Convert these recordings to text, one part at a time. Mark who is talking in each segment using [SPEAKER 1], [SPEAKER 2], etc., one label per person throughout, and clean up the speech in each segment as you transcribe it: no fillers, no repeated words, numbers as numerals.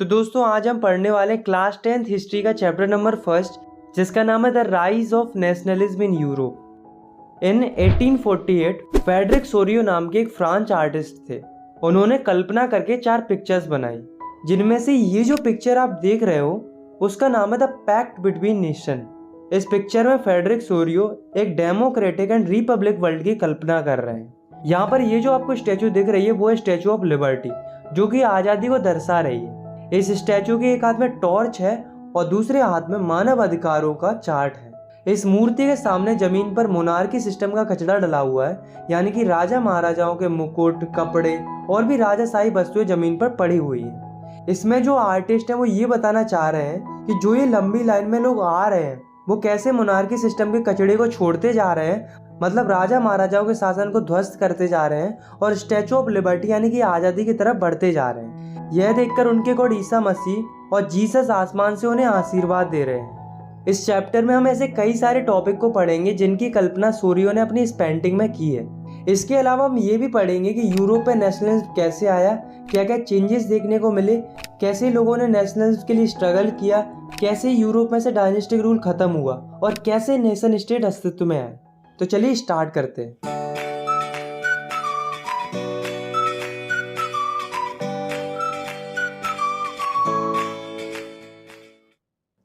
[SPEAKER 1] तो दोस्तों आज हम पढ़ने वाले क्लास 10th हिस्ट्री का चैप्टर नंबर फर्स्ट, जिसका नाम है the rise of nationalism in Europe. In 1848 Frederick Sorio नाम के एक फ्रांच आर्टिस्ट थे। उन्होंने कल्पना करके 4 पिक्चर्स बनाई, जिनमें से ये जो पिक्चर आप देख रहे हो उसका नाम है द पैक्ट बिटवीन नेशन। इस पिक्चर में फ्रेडरिक सोरियो एक डेमोक्रेटिक एंड रिपब्लिक वर्ल्ड की कल्पना कर रहे हैं। यहाँ पर ये जो आपको स्टैचू दिख रही है वो है स्टैचू ऑफ लिबर्टी, जो कि आज़ादी को दर्शा रही है। इस स्टैचू के एक हाथ में टॉर्च है और दूसरे हाथ में मानव अधिकारों का चार्ट है। इस मूर्ति के सामने जमीन पर मोनार्की सिस्टम का कचरा डला हुआ है, यानी कि राजा महाराजाओं के मुकुट, कपड़े और भी राजाशाही वस्तुएं जमीन पर पड़ी हुई है। इसमें जो आर्टिस्ट है वो ये बताना चाह रहे हैं कि जो ये लंबी लाइन में लोग आ रहे हैं वो कैसे मोनार्की सिस्टम के कचड़े को छोड़ते जा रहे हैं, मतलब राजा महाराजाओं के शासन को ध्वस्त करते जा रहे हैं और स्टैचू ऑफ लिबर्टी यानी कि आज़ादी की तरफ बढ़ते जा रहे हैं। यह देखकर उनके गॉड ईसा मसीह और जीसस आसमान से उन्हें आशीर्वाद दे रहे हैं। इस चैप्टर में हम ऐसे कई सारे टॉपिक को पढ़ेंगे जिनकी कल्पना सोरियो ने अपनी इस पेंटिंग में की है। इसके अलावा हम ये भी पढ़ेंगे कि यूरोप में नेशनलिज्म कैसे आया, क्या क्या चेंजेस देखने को मिले, कैसे लोगों ने नेशनलिज्म के लिए स्ट्रगल किया, कैसे यूरोप में से डायनेस्टिक रूल खत्म हुआ और कैसे नेशन स्टेट अस्तित्व में आए। तो चलिए स्टार्ट करते हैं।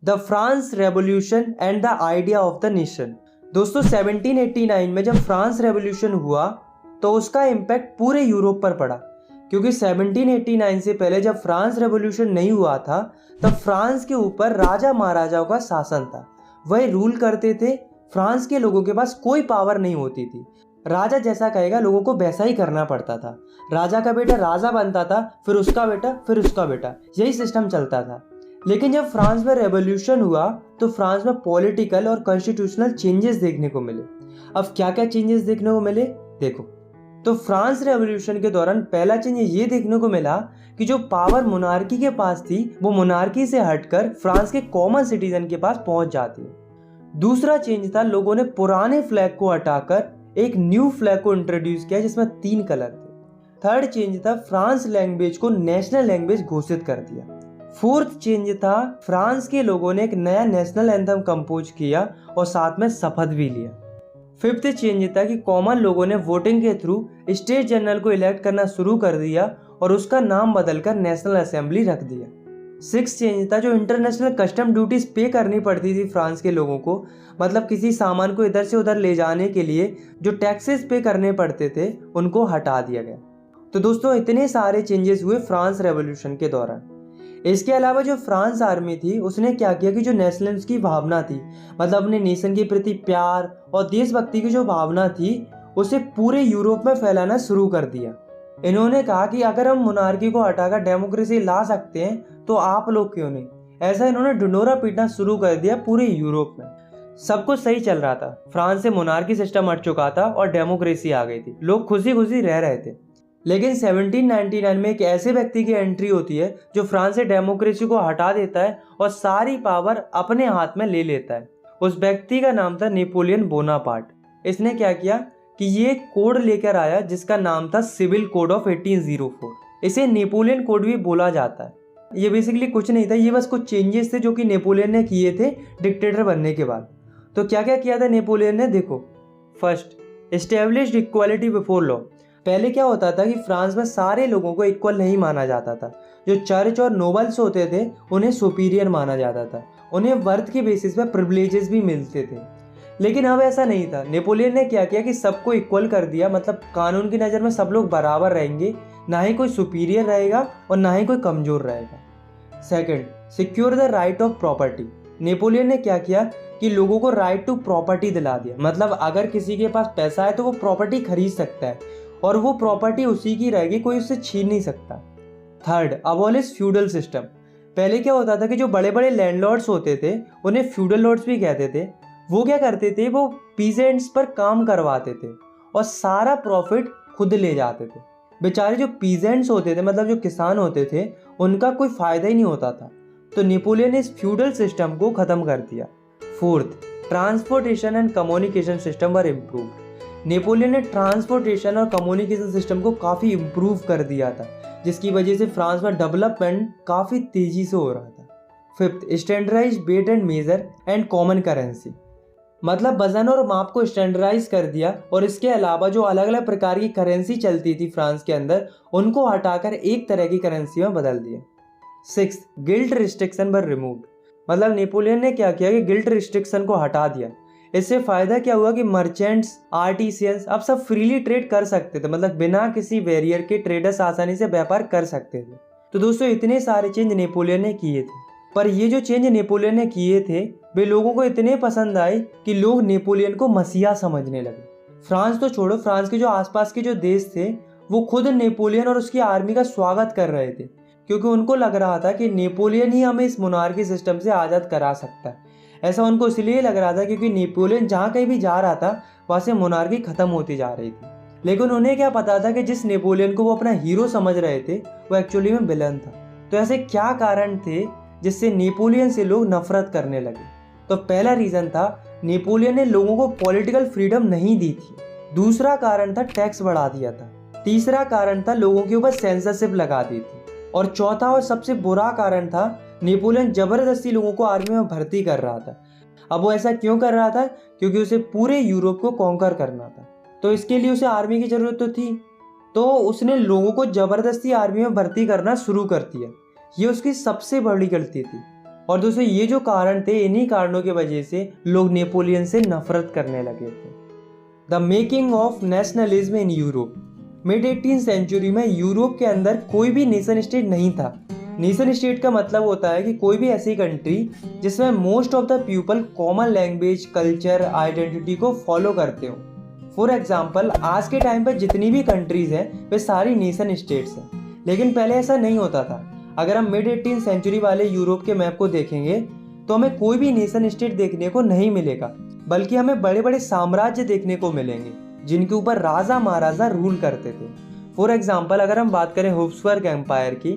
[SPEAKER 1] The France revolution and the idea of the nation. दोस्तों 1789 में जब फ्रांस रेवोल्यूशन हुआ तो उसका इम्पैक्ट पूरे यूरोप पर पड़ा, क्योंकि 1789 से पहले जब फ्रांस रेवोल्यूशन नहीं हुआ था तब फ्रांस के ऊपर राजा महाराजाओं का शासन था। वही रूल करते थे। फ्रांस के लोगों के पास कोई पावर नहीं होती थी। राजा जैसा कहेगा लोगों को वैसा ही करना पड़ता था। राजा का बेटा राजा बनता था, फिर उसका बेटा, फिर उसका बेटा, यही सिस्टम चलता था। लेकिन जब फ्रांस में रेवोल्यूशन हुआ तो फ्रांस में पॉलिटिकल और कॉन्स्टिट्यूशनल चेंजेस देखने को मिले। अब क्या क्या चेंजेस देखने को मिले देखो। तो फ्रांस रेवोल्यूशन के दौरान पहला चेंज ये देखने को मिला कि जो पावर मोनार्की के पास थी वो मोनार्की से हटकर फ्रांस के कॉमन सिटीजन के पास पहुंच जाती है। दूसरा चेंज था लोगों ने पुराने फ्लैग को हटाकर एक न्यू फ्लैग को इंट्रोड्यूस किया जिसमें 3 कलर थे। थर्ड चेंज था फ्रांस लैंग्वेज को नेशनल लैंग्वेज घोषित कर दिया। फोर्थ चेंज था फ्रांस के लोगों ने एक नया नेशनल एंथम कंपोज किया और साथ में शपथ भी लिया। फिफ्थ चेंज था कि कॉमन लोगों ने वोटिंग के थ्रू स्टेट जनरल को इलेक्ट करना शुरू कर दिया और उसका नाम बदलकर नेशनल असेंबली रख दिया। सिक्स्थ चेंज था जो इंटरनेशनल कस्टम ड्यूटीज पे करनी पड़ती थी फ्रांस के लोगों को, मतलब किसी सामान को इधर से उधर ले जाने के लिए जो टैक्सेस पे करने पड़ते थे उनको हटा दिया गया। तो दोस्तों इतने सारे चेंजेस हुए फ्रांस रेवोल्यूशन के दौरान। इसके अलावा जो फ्रांस आर्मी थी उसने क्या किया कि जो नेशनलिज्म की भावना थी, मतलब अपने नेशन के प्रति प्यार और देशभक्ति की जो भावना थी उसे पूरे यूरोप में फैलाना शुरू कर दिया। इन्होंने कहा कि अगर हम मोनार्की को हटाकर डेमोक्रेसी ला सकते हैं तो आप लोग क्यों नहीं। ऐसा इन्होंने ढिंढोरा पीटना शुरू कर दिया पूरे यूरोप में। सब कुछ सही चल रहा था, फ्रांस से मोनार्की सिस्टम हट चुका था और डेमोक्रेसी आ गई थी, लोग खुशी खुशी रह रहे थे। लेकिन 1799 में एक ऐसे व्यक्ति की एंट्री होती है जो फ्रांस से डेमोक्रेसी को हटा देता है और सारी पावर अपने हाथ में ले लेता है। उस व्यक्ति का नाम था नेपोलियन बोनापार्ट। इसने क्या किया कि ये कोड लेकर आया जिसका नाम था सिविल कोड ऑफ 1804। इसे नेपोलियन कोड भी बोला जाता है। ये बेसिकली कुछ नहीं था, ये बस कुछ चेंजेस थे जो कि नेपोलियन ने किए थे डिक्टेटर बनने के बाद। तो क्या क्या किया था नेपोलियन ने देखो। First, established equality before law. पहले क्या होता था कि फ्रांस में सारे लोगों को इक्वल नहीं माना जाता था। जो चर्च और नोबल्स होते थे उन्हें सुपीरियर माना जाता था, उन्हें वर्थ के बेसिस पे प्रिविलेजेस भी मिलते थे। लेकिन अब ऐसा नहीं था। नेपोलियन ने क्या किया कि सबको इक्वल कर दिया, मतलब कानून की नज़र में सब लोग बराबर रहेंगे, ना ही कोई सुपीरियर रहेगा और ना ही कोई कमज़ोर रहेगा। Second, secure the right of property. Napoleon ने क्या किया कि लोगों को राइट टू प्रॉपर्टी दिला दिया, मतलब अगर किसी के पास पैसा है तो वो प्रॉपर्टी खरीद सकता है और वो प्रॉपर्टी उसी की रहेगी, कोई उससे छीन नहीं सकता। Third, abolish feudal system. पहले क्या होता था कि जो बड़े बड़े लैंडलॉर्ड्स होते थे उन्हें फ्यूडल लॉर्ड्स भी कहते थे। वो क्या करते थे, वो पीजेंट्स पर काम करवाते थे और सारा प्रॉफिट खुद ले जाते थे। बेचारे जो पीजेंट्स होते थे, मतलब जो किसान होते थे, उनका कोई फायदा ही नहीं होता था। तो नेपोलियन ने इस फ्यूडल सिस्टम को खत्म कर दिया। Fourth, transportation and communication system were improved. Napoleon ने ट्रांसपोर्टेशन और कम्युनिकेशन सिस्टम को काफ़ी इम्प्रूव कर दिया था, जिसकी वजह से फ्रांस में डेवलपमेंट काफ़ी तेज़ी से हो रहा था। Fifth, standardise weight and measure and common currency, मतलब वजन और माप को स्टैंडर्डाइज कर दिया और इसके अलावा जो अलग अलग प्रकार की करेंसी चलती थी फ्रांस के अंदर उनको हटाकर एक तरह की करेंसी में बदल दिया। सिक्स, गिल्ट रिस्ट्रिक्शन वर रिमूव्ड, मतलब नेपोलियन ने क्या किया कि गिल्ट रिस्ट्रिक्शन को हटा दिया। इससे फायदा क्या हुआ कि मर्चेंट्स, आर्टिसियंस अब सब फ्रीली ट्रेड कर सकते थे, मतलब बिना किसी बैरियर के ट्रेडर्स आसानी से व्यापार कर सकते थे। तो दोस्तों इतने सारे चेंज नेपोलियन ने किए थे, पर ये जो चेंज नेपोलियन ने किए थे वे लोगों को इतने पसंद आए कि लोग नेपोलियन को मसीहा समझने लगे। फ्रांस तो छोड़ो, फ्रांस के जो आसपास के जो देश थे वो खुद नेपोलियन और उसकी आर्मी का स्वागत कर रहे थे, क्योंकि उनको लग रहा था कि नेपोलियन ही हमें इस मोनार्की सिस्टम से आज़ाद करा सकता है। ऐसा उनको इसलिए लग रहा था क्योंकि नेपोलियन जहाँ कहीं भी जा रहा था वहाँ से मोनार्की खत्म होती जा रही थी। लेकिन उन्हें क्या पता था कि जिस नेपोलियन को वो अपना हीरो समझ रहे थे वो एक्चुअली में विलन था। तो ऐसे क्या कारण थे जिससे नेपोलियन से लोग नफरत करने लगे? तो पहला रीज़न था नेपोलियन ने लोगों को पॉलिटिकल फ्रीडम नहीं दी थी। दूसरा कारण था टैक्स बढ़ा दिया था। तीसरा कारण था लोगों के ऊपर सेंसरशिप लगा दी थी। और चौथा और सबसे बुरा कारण था नेपोलियन जबरदस्ती लोगों को आर्मी में भर्ती कर रहा था। अब वो ऐसा क्यों कर रहा था? क्योंकि उसे पूरे यूरोप को कॉन्कर करना था, तो इसके लिए उसे आर्मी की जरूरत तो थी। तो उसने लोगों को जबरदस्ती आर्मी में भर्ती करना शुरू कर दिया। ये उसकी सबसे बड़ी गलती थी। और दोस्तों ये जो कारण थे, इन्हीं कारणों की वजह से लोग नेपोलियन से नफरत करने लगे थे। The making of nationalism in Europe. Mid 18th century में यूरोप के अंदर कोई भी नेशन स्टेट नहीं था। नेशन स्टेट का मतलब होता है कि कोई भी ऐसी कंट्री जिसमें most of the people common language, culture, identity को फॉलो करते हो। फॉर एग्जाम्पल, आज के टाइम पर जितनी भी कंट्रीज हैं वे सारी नेशन स्टेट्स हैं, लेकिन पहले ऐसा नहीं होता था। अगर हम मिड 18th सेंचुरी वाले यूरोप के मैप को देखेंगे तो हमें कोई भी नेशन स्टेट देखने को नहीं मिलेगा, बल्कि हमें बड़े बड़े साम्राज्य देखने को मिलेंगे जिनके ऊपर राजा महाराजा रूल करते थे। फॉर एग्जाम्पल, अगर हम बात करें हैब्सबर्ग एम्पायर की,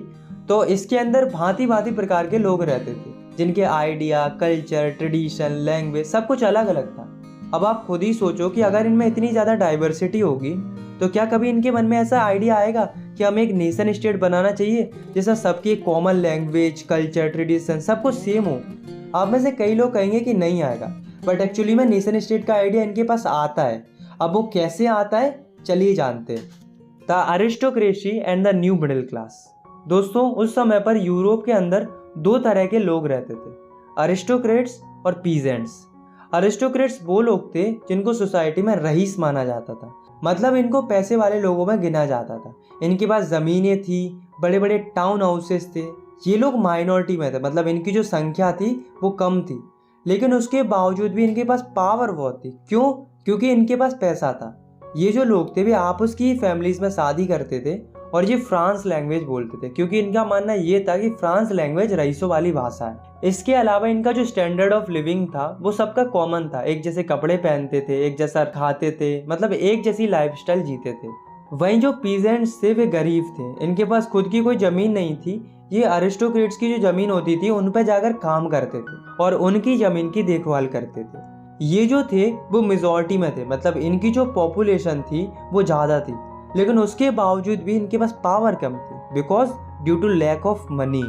[SPEAKER 1] तो इसके अंदर भांति भांति प्रकार के लोग रहते थे जिनके आइडिया, कल्चर, ट्रेडिशन, लैंग्वेज सब कुछ अलग अलग था। अब आप खुद ही सोचो कि अगर इनमें इतनी ज़्यादा डाइवर्सिटी होगी तो क्या कभी इनके मन में ऐसा आइडिया आएगा कि हमें एक नेशन स्टेट बनाना चाहिए जिसमें सबकी कॉमन लैंग्वेज, कल्चर, ट्रेडिशन सब कुछ सेम हो? आप में से कई लोग कहेंगे कि नहीं आएगा, बट एक्चुअली में नेशन स्टेट का आइडिया इनके पास आता है। अब वो कैसे आता है, चलिए जानते हैं। The aristocracy and the new middle class. दोस्तों उस समय पर यूरोप के अंदर दो तरह के लोग रहते थे, अरिस्टोक्रेट्स और पीजेंट्स। अरिस्टोक्रेट्स वो लोग थे जिनको सोसाइटी में रईस माना जाता था, मतलब इनको पैसे वाले लोगों में गिना जाता था। इनके पास ज़मीनें थी, बड़े बड़े टाउन हाउसेस थे। ये लोग माइनॉरिटी में थे, मतलब इनकी जो संख्या थी वो कम थी, लेकिन उसके बावजूद भी इनके पास पावर बहुत थी। क्यों? क्योंकि इनके पास पैसा था। ये जो लोग थे वे आपस की फैमिलीज में शादी करते थे और ये फ्रांस लैंग्वेज बोलते थे, क्योंकि इनका मानना ये था कि फ्रांस लैंग्वेज रईसों वाली भाषा है। इसके अलावा इनका जो स्टैंडर्ड ऑफ लिविंग था वो सबका कॉमन था। एक जैसे कपड़े पहनते थे, एक जैसा खाते थे, मतलब एक जैसी लाइफस्टाइल जीते थे। वहीं जो पीजेंट्स थे वे गरीब थे, इनके पास खुद की कोई ज़मीन नहीं थी। ये अरिस्टोक्रेट्स की जो ज़मीन होती थी उन पर जाकर काम करते थे और उनकी ज़मीन की देखभाल करते थे। ये जो थे वो मेजॉरिटी में थे, मतलब इनकी जो पॉपुलेशन थी वो ज़्यादा थी, लेकिन उसके बावजूद भी इनके पास पावर कम थी, because due to lack of money.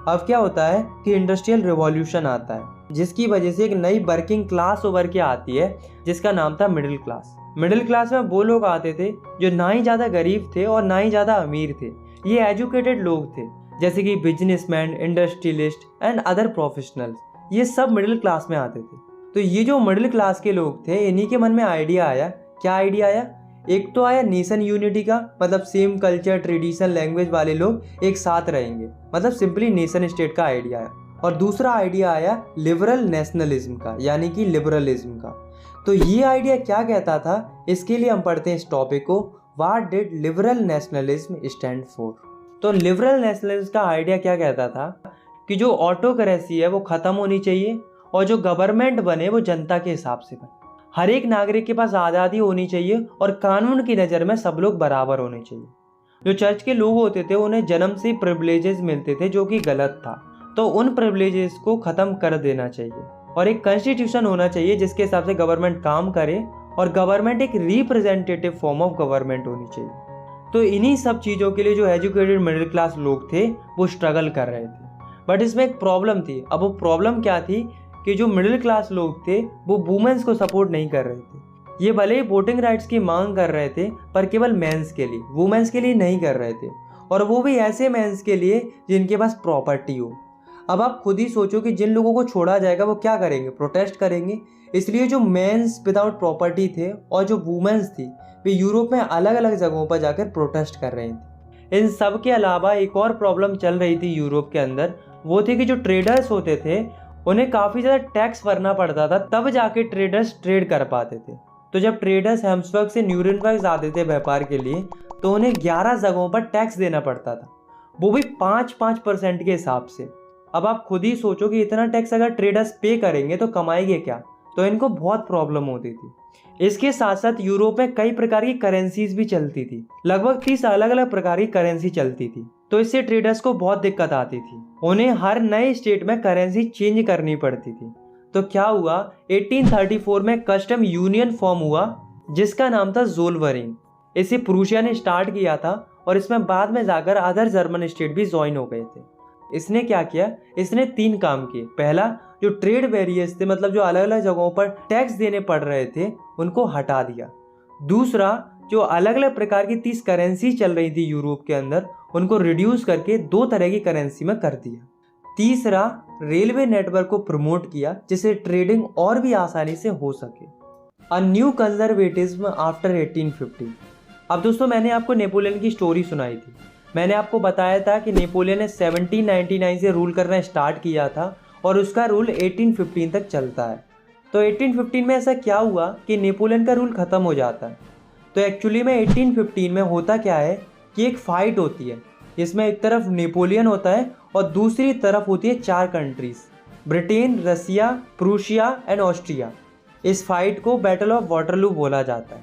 [SPEAKER 1] अब क्या होता है कि इंडस्ट्रियल रिवॉल्यूशन आता है, जिसकी वजह से एक नई वर्किंग क्लास उभर के आती है जिसका नाम था मिडिल क्लास। मिडिल क्लास में वो लोग आते थे जो ना ही ज़्यादा गरीब थे और ना ही ज़्यादा अमीर थे। ये एजुकेटेड लोग थे, जैसे कि businessman, industrialist and other professionals, ये सब मिडिल क्लास में आते थे। तो ये जो मिडिल क्लास के लोग थे इन्हीं के मन में आइडिया आया। क्या आइडिया आया? एक तो आया नेशन यूनिटी का, मतलब सेम कल्चर, ट्रेडिशन, लैंग्वेज वाले लोग एक साथ रहेंगे, मतलब सिंपली नेशन स्टेट का आइडिया आया। और दूसरा आइडिया आया लिबरल नेशनलिज्म का, यानी कि लिबरलिज्म का। तो ये आइडिया क्या कहता था, इसके लिए हम पढ़ते हैं इस टॉपिक को, what did liberal nationalism stand for. तो लिबरल नेशनलिज्म का आइडिया क्या कहता था कि जो ऑटोक्रेसी है वो खत्म होनी चाहिए और जो गवर्नमेंट बने वो जनता के हिसाब से बने। हर एक नागरिक के पास आज़ादी होनी चाहिए और कानून की नज़र में सब लोग बराबर होने चाहिए। जो चर्च के लोग होते थे उन्हें जन्म से प्रिविलेजेस मिलते थे जो कि गलत था, तो उन प्रिविलेजेस को ख़त्म कर देना चाहिए और एक कॉन्स्टिट्यूशन होना चाहिए जिसके हिसाब से गवर्नमेंट काम करे और गवर्नमेंट एक रिप्रेजेंटेटिव फॉर्म ऑफ गवर्नमेंट होनी चाहिए। तो इन्हीं सब चीज़ों के लिए जो एजुकेटेड मिडिल क्लास लोग थे वो स्ट्रगल कर रहे थे। बट इसमें एक प्रॉब्लम थी। अब वो प्रॉब्लम क्या थी कि जो मिडिल क्लास लोग थे वो वुमेन्स को सपोर्ट नहीं कर रहे थे। ये भले ही वोटिंग राइट्स की मांग कर रहे थे पर केवल मेंस के लिए, वुमेन्स के लिए नहीं कर रहे थे, और वो भी ऐसे मेंस के लिए जिनके पास प्रॉपर्टी हो। अब आप खुद ही सोचो कि जिन लोगों को छोड़ा जाएगा वो क्या करेंगे, प्रोटेस्ट करेंगे। इसलिए जो मेंस विदाउट प्रॉपर्टी थे और जो वुमेन्स थी वे यूरोप में अलग अलग जगहों पर जाकर प्रोटेस्ट कर रही थी। इन सब के अलावा एक और प्रॉब्लम चल रही थी यूरोप के अंदर, वो थी कि जो ट्रेडर्स होते थे उन्हें काफ़ी ज़्यादा टैक्स भरना पड़ता था, तब जाके ट्रेडर्स ट्रेड कर पाते थे। तो जब ट्रेडर्स हेम्सबर्ग से न्यूरेनबर्ग जाते थे व्यापार के लिए तो उन्हें 11 जगहों पर टैक्स देना पड़ता था, वो भी 5% के हिसाब से। अब आप खुद ही सोचो कि इतना टैक्स अगर ट्रेडर्स पे करेंगे तो कमाएंगे क्या, तो इनको बहुत प्रॉब्लम होती थी। इसके साथ साथ यूरोप में कई प्रकार की करेंसीज भी चलती थी, लगभग 30 अलग अलग प्रकार की करेंसी चलती थी। तो इससे ट्रेडर्स को बहुत दिक्कत आती थी, उन्हें हर नए स्टेट में करेंसी चेंज करनी पड़ती थी। तो क्या हुआ, 1834 में कस्टम यूनियन फॉर्म हुआ जिसका नाम था ज़ोलवेरिंग। इसे प्रूशिया ने स्टार्ट किया था और इसमें बाद में जाकर अदर जर्मन स्टेट भी ज्वाइन हो गए थे। इसने क्या किया, इसने 3 काम किए। पहला, जो ट्रेड बैरियर्स थे, मतलब जो अलग अलग जगहों पर टैक्स देने पड़ रहे थे, उनको हटा दिया। दूसरा, जो अलग अलग प्रकार की 30 करेंसी चल रही थी यूरोप के अंदर, उनको रिड्यूस करके 2 तरह की करेंसी में कर दिया। तीसरा, रेलवे नेटवर्क को प्रमोट किया जिससे ट्रेडिंग और भी आसानी से हो सके। A new conservatism after 1850। अब दोस्तों, मैंने आपको नेपोलियन की स्टोरी सुनाई थी। मैंने आपको बताया था कि नेपोलियन ने 1799 से रूल करना स्टार्ट किया था और उसका रूल 1815 तक चलता है। तो 1815 में ऐसा क्या हुआ कि नेपोलियन का रूल ख़त्म हो जाता है। तो एक्चुअली में 1815 में होता क्या है कि एक फ़ाइट होती है जिसमें एक तरफ नेपोलियन होता है और दूसरी तरफ होती है 4 countries, Britain, Russia, Prussia and Austria. इस फाइट को बैटल ऑफ वाटरलू बोला जाता है।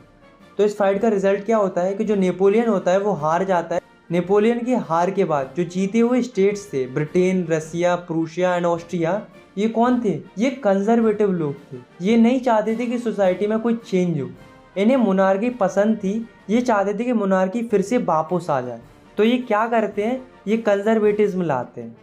[SPEAKER 1] तो इस फाइट का रिजल्ट क्या होता है कि जो नेपोलियन होता है वो हार जाता है। नेपोलियन की हार के बाद जो जीते हुए स्टेट्स थे, Britain, Russia, Prussia and Austria, ये कौन थे? ये कंजर्वेटिव लोग थे। ये नहीं चाहते थे कि सोसाइटी में कोई चेंज हो, इन्हें मोनार्की पसंद थी। ये चाहते थे कि मोनार्की फिर से वापस आ जाए। तो ये क्या करते हैं, ये कंजर्वेटिज्म लाते हैं।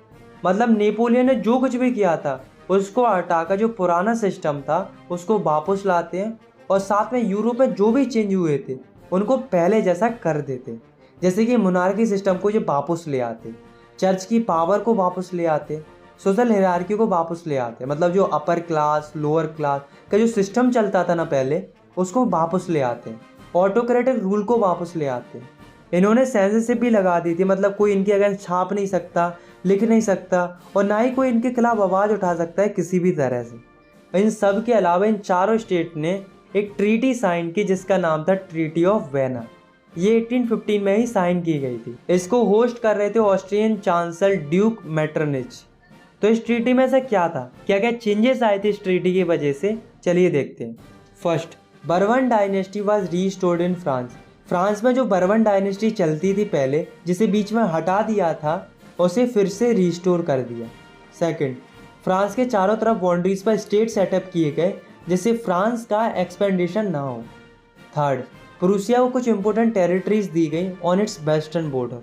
[SPEAKER 1] मतलब नेपोलियन ने जो कुछ भी किया था उसको हटाकर जो पुराना सिस्टम था उसको वापस लाते हैं, और साथ में यूरोप में जो भी चेंज हुए थे उनको पहले जैसा कर देते। जैसे कि मोनार्की सिस्टम को ये वापस ले आते, चर्च की पावर को वापस ले आते, सोशल हायरार्की को वापस ले आते। मतलब जो अपर क्लास लोअर क्लास का जो सिस्टम चलता था ना पहले, उसको वापस ले आते हैं। ऑटोक्रेटिक रूल को वापस ले आते हैं। इन्होंने सेंसरशिप भी लगा दी थी, मतलब कोई इनके अगेंस्ट छाप नहीं सकता, लिख नहीं सकता, और ना ही कोई इनके खिलाफ आवाज़ उठा सकता है किसी भी तरह से। इन सब के अलावा इन चारों स्टेट ने एक ट्रीटी साइन की जिसका नाम था ट्रीटी ऑफ वेना। ये 1815 में ही साइन की गई थी। इसको होस्ट कर रहे थे ऑस्ट्रियन चांसलर ड्यूक मेटरनिच। तो इस ट्रीटी में से क्या था, क्या क्या चेंजेस आए थे इस ट्रीटी की वजह से, चलिए देखते हैं। First, bourbon dynasty was restored in France. France में जो बर्बन डायनेस्टी चलती थी पहले, जिसे बीच में हटा दिया था, उसे फिर से रीस्टोर कर दिया। सेकंड, फ्रांस के चारों तरफ बाउंड्रीज पर स्टेट सेटअप किए गए जिससे फ्रांस का एक्सपेंडेशन ना हो। थर्ड, प्रूसिया को कुछ इंपॉर्टेंट टेरिटरीज दी गई on it's western border.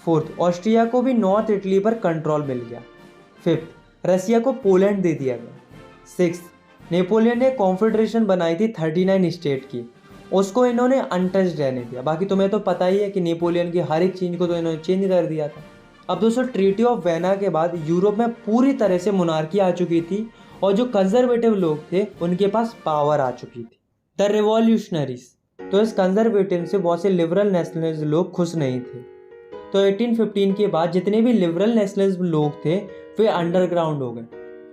[SPEAKER 1] Fourth, Austria को भी नॉर्थ इटली पर कंट्रोल मिल गया। फिफ्थ, रसिया को पोलैंड दे दिया गया। सिक्स्थ, नेपोलियन ने कॉन्फेडरेशन बनाई थी 39 स्टेट की, उसको इन्होंने अनटच्ड रहने दिया। बाकी तुम्हें तो पता ही है कि नेपोलियन की हर एक चीज़ को तो इन्होंने चेंज कर दिया था। अब दोस्तों, ट्रीटी ऑफ वेना के बाद यूरोप में पूरी तरह से मोनार्की आ चुकी थी और जो कंजर्वेटिव लोग थे उनके पास पावर आ चुकी थी। The revolutionaries. तो इस कंजर्वेटिव से बहुत से लिबरल नेशनलिस्ट लोग खुश नहीं थे। तो 1815 के बाद जितने भी लिबरल नेशनलिस्ट लोग थे वे अंडरग्राउंड हो गए,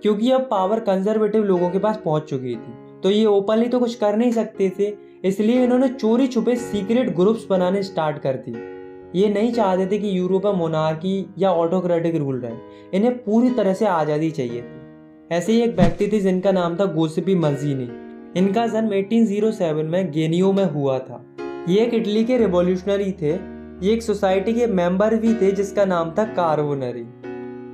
[SPEAKER 1] क्योंकि अब पावर कंजर्वेटिव लोगों के पास पहुंच चुकी थी। तो ये ओपनली तो कुछ कर नहीं सकते थे, इसलिए इन्होंने चोरी छुपे सीक्रेट ग्रुप्स बनाने स्टार्ट कर दिए। ये नहीं चाहते थे कि यूरोप में मोनार्की या ऑटोक्रेटिक रूल रहे, इन्हें पूरी तरह से आज़ादी चाहिए थी। ऐसे ही एक व्यक्ति थे जिनका नाम था गोसिपी मज़ीनी। इनका जन्म 1807 में गेनियो में हुआ था। ये एक इटली के रिवॉल्यूशनरी थे। ये एक सोसाइटी के मेंबर भी थे जिसका नाम था कार्बोनरी,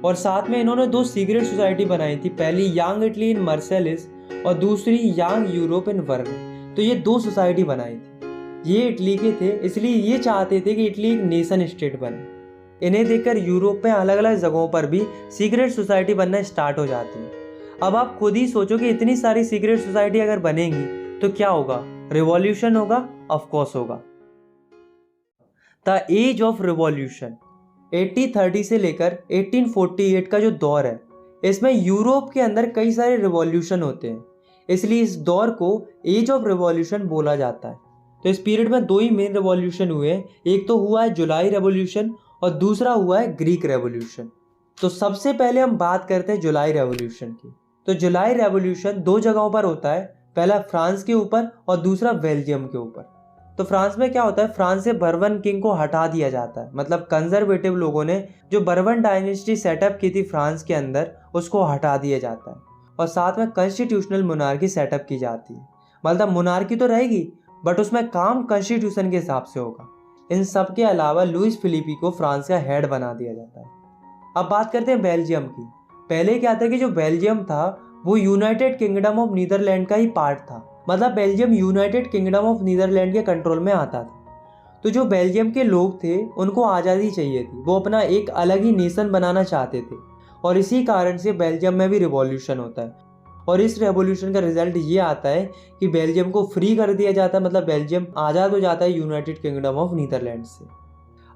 [SPEAKER 1] और साथ में इन्होंने 2 सीक्रेट सोसाइटी बनाई थी, पहली यंग इटली इन मार्सेलिस और दूसरी यंग यूरोप इन वर्न। तो ये 2 सोसाइटी बनाई थी। ये इटली के थे, इसलिए ये चाहते थे कि इटली एक नेशन स्टेट बने। इन्हें देखकर यूरोप में अलग अलग जगहों पर भी सीक्रेट सोसाइटी बनना स्टार्ट हो जाती है। अब आप खुद ही सोचो कि इतनी सारी सीक्रेट सोसाइटी अगर बनेंगी तो क्या होगा? रिवॉल्यूशन होगा, ऑफ कोर्स होगा। द एज ऑफ रिवॉल्यूशन 1830 से लेकर 1848 का जो दौर है, इसमें यूरोप के अंदर कई सारे रिवॉल्यूशन होते हैं, इसलिए इस दौर को एज ऑफ रिवॉल्यूशन बोला जाता है। तो इस पीरियड में दो ही मेन रिवॉल्यूशन हुए हैं, एक तो हुआ है जुलाई रेवोल्यूशन और दूसरा हुआ है ग्रीक रेवोल्यूशन। तो सबसे पहले हम बात करते हैं जुलाई रेवोल्यूशन की। तो जुलाई रेवोल्यूशन दो जगहों पर होता है, पहला फ्रांस के ऊपर और दूसरा बेल्जियम के ऊपर। तो फ्रांस में क्या होता है, फ्रांस से बर्बन किंग को हटा दिया जाता है, मतलब कंजर्वेटिव लोगों ने जो बर्बन डायनेस्टी सेटअप की थी फ्रांस के अंदर, उसको हटा दिया जाता है और साथ में कॉन्स्टिट्यूशनल मोनार्की सेटअप की जाती है। मतलब मोनार्की तो रहेगी बट उसमें काम कॉन्स्टिट्यूशन के हिसाब से होगा। इन सब के अलावा लुइस फिलिपी को फ्रांस का हेड बना दिया जाता है। अब बात करते हैं बेल्जियम की। पहले क्या था कि जो बेल्जियम था वो यूनाइटेड किंगडम ऑफ नीदरलैंड का ही पार्ट था, मतलब Belgium United Kingdom of Netherland के कंट्रोल में आता था। तो जो बेल्जियम के लोग थे उनको आज़ादी चाहिए थी, वो अपना एक अलग ही नेशन बनाना चाहते थे और इसी कारण से बेल्जियम में भी रिवॉल्यूशन होता है। और इस रेवोल्यूशन का रिजल्ट ये आता है कि बेल्जियम को फ्री कर दिया जाता है, मतलब बेल्जियम आज़ाद हो जाता है यूनाइटेड किंगडम ऑफ नीदरलैंड से।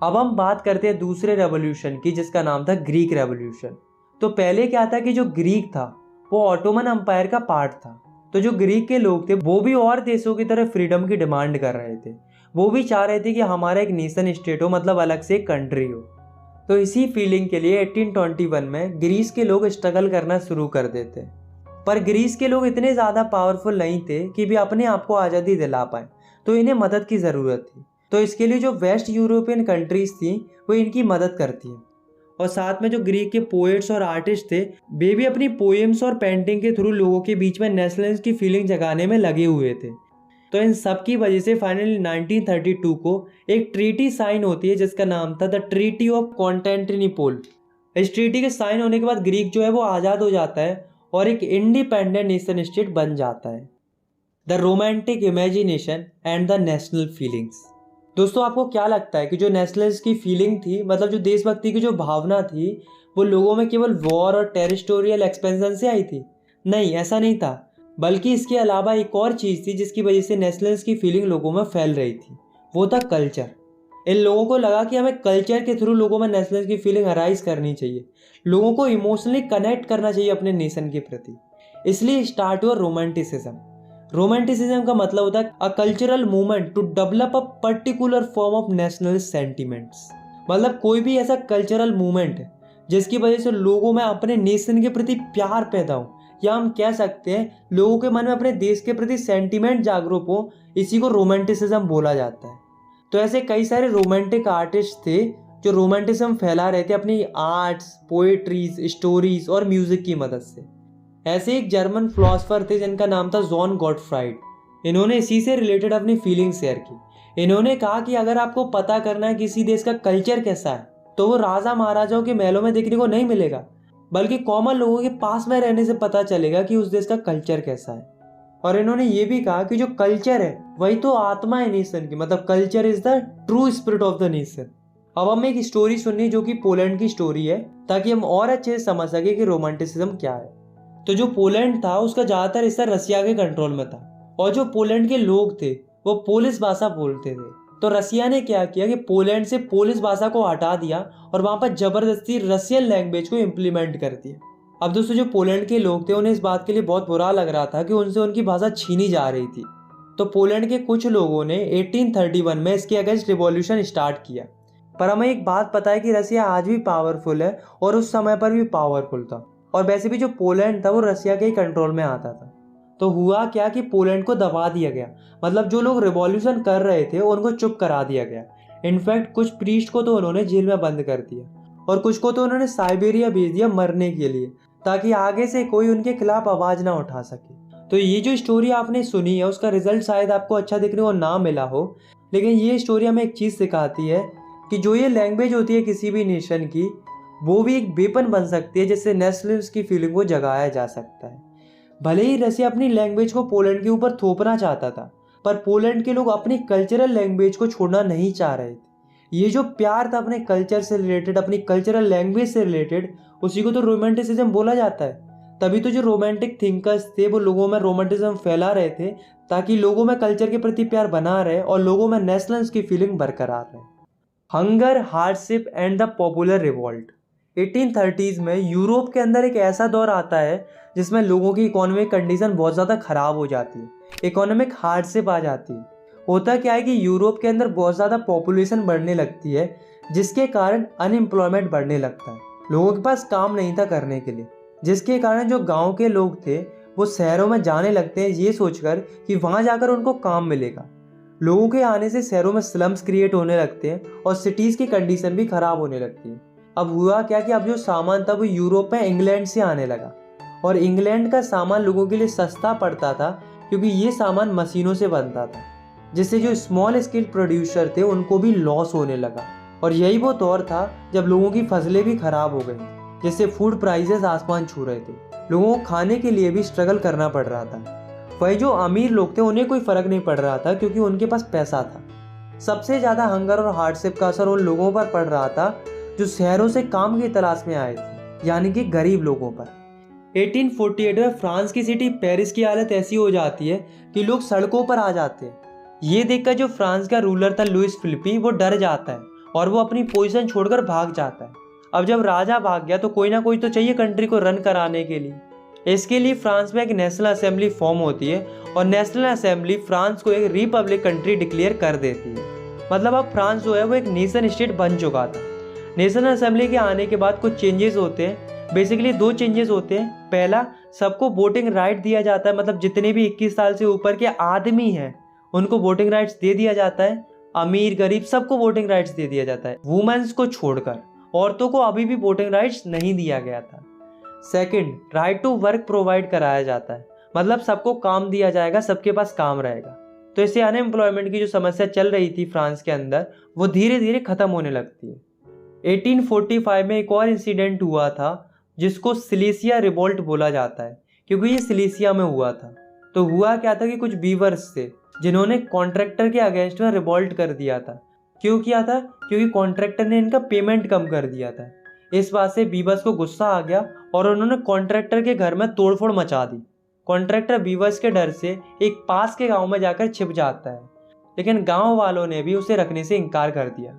[SPEAKER 1] अब हम बात करते हैं दूसरे रेवोल्यूशन की, जिसका नाम था ग्रीक रेवोल्यूशन। तो पहले क्या था कि जो ग्रीक था वो ऑटोमन एम्पायर का पार्ट था। तो जो ग्रीक के लोग थे वो भी और देशों की तरह फ्रीडम की डिमांड कर रहे थे, वो भी चाह रहे थे कि हमारा एक नेशन स्टेट हो, मतलब अलग से एक कंट्री हो। तो इसी फीलिंग के लिए 1821 में ग्रीस के लोग स्ट्रगल करना शुरू कर देते, पर ग्रीस के लोग इतने ज़्यादा पावरफुल नहीं थे कि भी अपने आप को आज़ादी दिला पाए, तो इन्हें मदद की ज़रूरत थी। तो इसके लिए जो वेस्ट यूरोपियन कंट्रीज़ थी वो इनकी मदद करती हैं और साथ में जो ग्रीक के पोएट्स और आर्टिस्ट थे वे भी अपनी पोएम्स और पेंटिंग के थ्रू लोगों के बीच में नेशनलिज्म की फीलिंग जगाने में लगे हुए थे। तो इन सब की वजह से फाइनली 1932 को एक ट्रीटी साइन होती है जिसका नाम था द ट्रीटी ऑफ कॉन्स्टेंटिनोपल। इस ट्रीटी के साइन होने के बाद ग्रीक जो है वो आज़ाद हो जाता है और एक इंडिपेंडेंट नेशन स्टेट बन जाता है। The romantic imagination and the national feelings. दोस्तों आपको क्या लगता है कि जो नेशनलिस्ट की फीलिंग थी, मतलब जो देशभक्ति की जो भावना थी, वो लोगों में केवल वॉर और टेरिटोरियल एक्सपेंशन से आई थी? नहीं, ऐसा नहीं था, बल्कि इसके अलावा एक और चीज़ थी जिसकी वजह से नेशनलिस्ट की फीलिंग लोगों में फैल रही थी, वो था कल्चर। इन लोगों को लगा कि हमें कल्चर के थ्रू लोगों में नेशनलिस्ट की फीलिंग अराइज करनी चाहिए, लोगों को इमोशनली कनेक्ट करना चाहिए अपने नेशन के प्रति। इसलिए स्टार्ट हुआ रोमांटिसिज्म। रोमांटिसिज्म का मतलब होता है a cultural movement to develop a particular form of national sentiments. मतलब कोई भी ऐसा कल्चरल मूवमेंट जिसकी वजह से लोगों में अपने नेशन के प्रति प्यार पैदा हो, या हम कह सकते हैं लोगों के मन में अपने देश के प्रति सेंटिमेंट जागरूक हो, इसी को रोमांटिसिज्म बोला जाता है। तो ऐसे कई सारे रोमांटिक आर्टिस्ट थे जो रोमांटिज्म फैला रहे थे अपनी आर्ट्स, पोएट्रीज, स्टोरीज और म्यूजिक की मदद से। ऐसे एक जर्मन फिलोसोफर थे जिनका नाम था जॉन गॉटफ्राइड। इन्होंने इसी से रिलेटेड अपनी फीलिंग शेयर की। इन्होंने कहा कि अगर आपको पता करना है किसी देश का कल्चर कैसा है तो वो राजा महाराजाओं के महलों में देखने को नहीं मिलेगा, बल्कि कॉमन लोगों के पास में रहने से पता चलेगा कि उस देश का कल्चर कैसा है। और इन्होंने ये भी कहा कि जो कल्चर है वही तो आत्मा है नेशन की, मतलब culture is the true spirit of the nation. अब हम एक स्टोरी सुननी जो कि पोलैंड की स्टोरी है, ताकि हम और अच्छे से समझ सके कि रोमांटिसिज्म क्या है। तो जो पोलैंड था उसका ज़्यादातर हिस्सा रसिया के कंट्रोल में था और जो पोलैंड के लोग थे वो पोलिश भाषा बोलते थे। तो रसिया ने क्या किया कि पोलैंड से पोलिश भाषा को हटा दिया और वहाँ पर जबरदस्ती रसियन लैंग्वेज को इम्प्लीमेंट कर दिया। अब दोस्तों जो पोलैंड के लोग थे उन्हें इस बात के लिए बहुत बुरा लग रहा था कि उनसे उनकी भाषा छीनी जा रही थी। तो पोलैंड के कुछ लोगों ने 1831 में इसके अगेंस्ट रिवॉल्यूशन स्टार्ट किया। पर हमें एक बात पता है कि रसिया आज भी पावरफुल है और उस समय पर भी पावरफुल था, और वैसे भी जो पोलैंड था वो रसिया के ही कंट्रोल में आता था। तो हुआ क्या कि पोलैंड को दबा दिया गया, मतलब जो लोग रिवॉल्यूशन कर रहे थे उनको चुप करा दिया गया। इनफैक्ट कुछ प्रीस्ट को तो उन्होंने जेल में बंद कर दिया और कुछ को तो उन्होंने साइबेरिया भेज दिया मरने के लिए, ताकि आगे से कोई उनके खिलाफ आवाज़ ना उठा सके। तो ये जो स्टोरी आपने सुनी है उसका रिजल्ट शायद आपको अच्छा देखने को ना मिला हो, लेकिन ये स्टोरी हमें एक चीज़ सिखाती है कि जो ये लैंग्वेज होती है किसी भी नेशन की, वो भी एक वेपन बन सकती है जिससे नेशनलिज्म की फीलिंग को जगाया जा सकता है। भले ही रसिया अपनी लैंग्वेज को पोलैंड के ऊपर थोपना चाहता था, पर पोलैंड के लोग अपनी कल्चरल लैंग्वेज को छोड़ना नहीं चाह रहे थे। ये जो प्यार था अपने कल्चर से रिलेटेड, अपनी कल्चरल लैंग्वेज से रिलेटेड, उसी को तो रोमांटिसिज्म बोला जाता है। तभी तो जो रोमांटिक थिंकर्स थे वो लोगों में रोमांटिज्म फैला रहे थे, ताकि लोगों में कल्चर के प्रति प्यार बना रहे और लोगों में नेशनल्स की फीलिंग बरकरार रहे। Hunger, hardship and the popular revolt. 1830s में यूरोप के अंदर एक ऐसा दौर आता है जिसमें लोगों की इकोनॉमिक कंडीशन बहुत ज़्यादा ख़राब हो जाती है, इकोनॉमिक हार्डशिप आ जाती है। होता क्या है कि यूरोप के अंदर बहुत ज़्यादा पॉपुलेशन बढ़ने लगती है, जिसके कारण अनएम्प्लॉयमेंट बढ़ने लगता है। लोगों के पास काम नहीं था करने के लिए, जिसके कारण जो गांव के लोग थे वो शहरों में जाने लगते हैं ये सोचकर कि वहाँ जाकर उनको काम मिलेगा। लोगों के आने से शहरों में स्लम्स क्रिएट होने लगते हैं और सिटीज़ की कंडीशन भी ख़राब होने लगती है। अब हुआ क्या कि अब जो सामान था वो यूरोप में इंग्लैंड से आने लगा, और इंग्लैंड का सामान लोगों के लिए सस्ता पड़ता था क्योंकि ये सामान मशीनों से बनता था, जिससे जो स्मॉल स्केल प्रोड्यूसर थे उनको भी लॉस होने लगा। और यही वो दौर था जब लोगों की फसलें भी खराब हो गई, जिससे फूड प्राइसेस आसमान छू रहे थे। लोगों को खाने के लिए भी स्ट्रगल करना पड़ रहा था। वही जो अमीर लोग थे उन्हें कोई फ़र्क नहीं पड़ रहा था क्योंकि उनके पास पैसा था। सबसे ज़्यादा हंगर और हार्डशिप का असर उन लोगों पर पड़ रहा था जो शहरों से काम की तलाश में आए थे, यानी कि गरीब लोगों पर। 1848 में फ्रांस की सिटी पेरिस की हालत ऐसी हो जाती है कि लोग सड़कों पर आ जाते हैं। ये देखकर जो फ्रांस का रूलर था लुइस फिलिपी, वो डर जाता है और वो अपनी पोजीशन छोड़कर भाग जाता है। अब जब राजा भाग गया तो कोई ना कोई तो चाहिए कंट्री को रन कराने के लिए। इसके लिए फ्रांस में एक नेशनल असेंबली फॉर्म होती है और नेशनल असेंबली फ्रांस को एक रिपब्लिक कंट्री डिक्लेयर कर देती है। मतलब अब फ्रांस जो है वो एक नेशन स्टेट बन चुका था। नेशनल असेंबली के आने के बाद कुछ चेंजेस होते हैं। बेसिकली 2 चेंजेस होते हैं। पहला, सबको वोटिंग राइट दिया जाता है, मतलब जितने भी 21 साल से ऊपर के आदमी हैं उनको वोटिंग राइट्स दे दिया जाता है। अमीर गरीब सबको वोटिंग राइट्स दे दिया जाता है, वुमेन्स को छोड़कर। औरतों को अभी भी वोटिंग राइट्स नहीं दिया गया था। Second, right to work provide कराया जाता है, मतलब सबको काम दिया जाएगा, सबके पास काम रहेगा। तो इससे अनएम्प्लॉयमेंट की जो समस्या चल रही थी फ्रांस के अंदर वो धीरे धीरे खत्म होने लगती है। 1845 में एक और इंसिडेंट हुआ था जिसको सिलेसिया रिवॉल्ट बोला जाता है, क्योंकि ये सिलेसिया में हुआ था। तो हुआ क्या था कि कुछ वीवर्स थे जिन्होंने कॉन्ट्रैक्टर के अगेंस्ट में रिवॉल्ट कर दिया था। क्यों किया था? क्योंकि कॉन्ट्रैक्टर ने इनका पेमेंट कम कर दिया था। इस बात से बीवर्स को गुस्सा आ गया और उन्होंने कॉन्ट्रैक्टर के घर में तोड़फोड़ मचा दी। कॉन्ट्रैक्टर बीवर्स के डर से एक पास के गांव में जाकर छिप जाता है, लेकिन गांव वालों ने भी उसे रखने से इनकार कर दिया।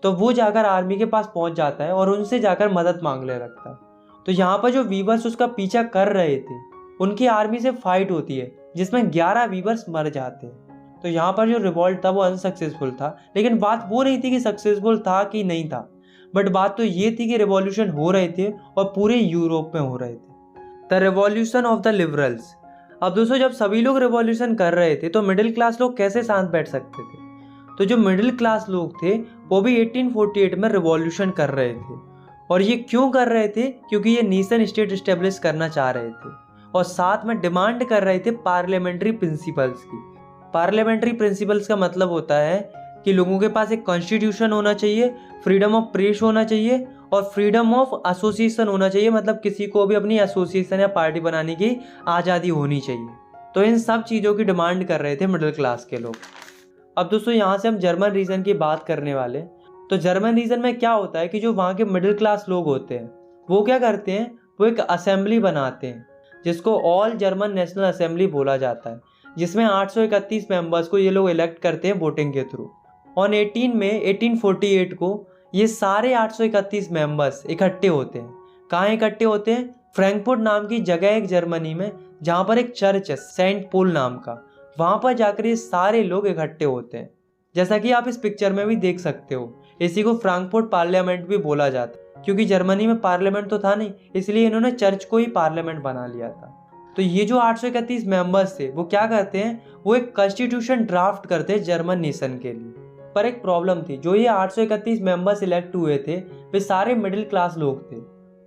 [SPEAKER 1] तो वो जाकर आर्मी के पास पहुंच जाता है और उनसे जाकर मदद मांगने लगता है। तो यहाँ पर जो वीवर्स उसका पीछा कर रहे थे उनकी आर्मी से फाइट होती है, जिसमें 11 वीवर्स मर जाते हैं। तो यहाँ पर जो रिवॉल्ट था वो अनसक्सेसफुल था, लेकिन बात वो नहीं थी कि सक्सेसफुल था कि नहीं था, बट बात तो ये थी कि रिवॉल्यूशन हो रहे थे और पूरे यूरोप में हो रहे थे। The revolution of the liberals. अब दोस्तों, जब सभी लोग रिवॉल्यूशन कर रहे थे तो मिडिल क्लास लोग कैसे शांत बैठ सकते थे? तो जो मिडिल क्लास लोग थे वो भी 1848 में रिवॉल्यूशन कर रहे थे। और ये क्यों कर रहे थे? क्योंकि ये नेशन स्टेट इस्टेब्लिश करना चाह रहे थे और साथ में डिमांड कर रहे थे पार्लियामेंट्री प्रिंसिपल्स की। पार्लियामेंट्री प्रिंसिपल्स का मतलब होता है कि लोगों के पास एक कॉन्स्टिट्यूशन होना चाहिए, फ्रीडम ऑफ प्रेस होना चाहिए और फ्रीडम ऑफ एसोसिएशन होना चाहिए, मतलब किसी को भी अपनी एसोसिएशन या पार्टी बनाने की आज़ादी होनी चाहिए। तो इन सब चीज़ों की डिमांड कर रहे थे मिडिल क्लास के लोग। अब दोस्तों, यहाँ से हम जर्मन रीजन की बात करने वाले। तो जर्मन रीजन में क्या होता है कि जो वहाँ के मिडिल क्लास लोग होते हैं वो क्या करते हैं, वो एक असेंबली बनाते हैं जिसको ऑल जर्मन नेशनल असेंबली बोला जाता है, जिसमें 831 मेंबर्स को ये लोग इलेक्ट करते हैं वोटिंग के थ्रू। ऑन 18 मई 1848 को ये सारे 831 मेंबर्स इकट्ठे होते हैं। कहाँ इकट्ठे होते हैं? फ्रैंकफर्ट नाम की जगह है एक जर्मनी में, जहाँ पर एक चर्च है सेंट पोल नाम का। वहाँ पर जाकर ये सारे लोग इकट्ठे होते हैं, जैसा कि आप इस पिक्चर में भी देख सकते हो। इसी को फ्रैंकफर्ट पार्लियामेंट भी बोला जाता है, क्योंकि जर्मनी में पार्लियामेंट तो था नहीं, इसलिए इन्होंने चर्च को ही पार्लियामेंट बना लिया था। तो ये जो 831 मेंबर्स थे वो क्या करते हैं, वो एक कॉन्स्टिट्यूशन ड्राफ्ट करते हैं जर्मन नेशन के लिए। पर एक प्रॉब्लम थी, जो ये 831 मेंबर्स इलेक्ट हुए थे वे सारे मिडिल क्लास लोग थे।